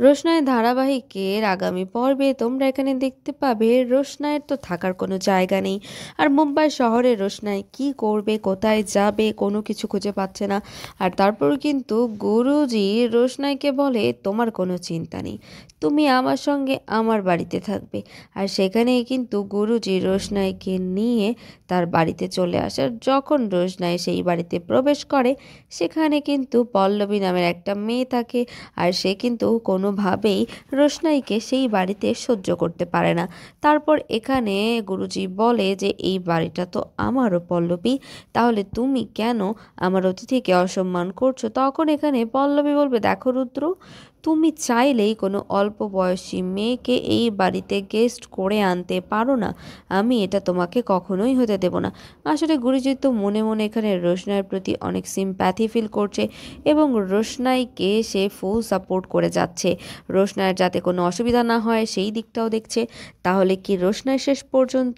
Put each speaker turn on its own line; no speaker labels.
রোশনাই ধারাবাহিকের আগামী পর্বে তোমরা এখানে দেখতে পাবে রোশনাইয়ের তো থাকার কোনো জায়গা নেই। আর মুম্বাই শহরে রোশনাই কি করবে, কোথায় যাবে, কোনো কিছু খুঁজে পাচ্ছে না। আর তারপর কিন্তু গুরুজি রোশনাইকে বলে, তোমার কোনো চিন্তা নেই, তুমি আমার সঙ্গে আমার বাড়িতে থাকবে। আর সেখানেই কিন্তু গুরুজি রোশনাইকে নিয়ে তার বাড়িতে চলে আসে। আর যখন রোশনাই সেই বাড়িতে প্রবেশ করে, সেখানে কিন্তু পল্লবী নামের একটা মেয়ে থাকে। আর সে কিন্তু কোনোভাবেই রোশনাইকে সেই বাড়িতে সহ্য করতে পারে না। তারপর এখানে গুরুজি বলে যে এই বাড়িটা তো আমারও পল্লবী, তাহলে তুমি কেন আমার অতিথিকে অসম্মান করছো? তখন এখানে পল্লবী বলবে, দেখো রুদ্র, তুমি চাইলেই কোনো অল্প বয়সী মেয়েকে এই বাড়িতে গেস্ট করে আনতে পারো না। আমি এটা তোমাকে কখনোই হতে দেব না। আসলে গুরুজি তো মনে মনে এখানে রোশনাইয়ের প্রতি অনেক সিম্প্যাথি ফিল করছে এবং রোশনাইকে সে ফুল সাপোর্ট করে যাচ্ছে। রোশনাইয়ের যাতে কোনো অসুবিধা না হয় সেই দিকটাও দেখছে। তাহলে কি রোশনাই শেষ পর্যন্ত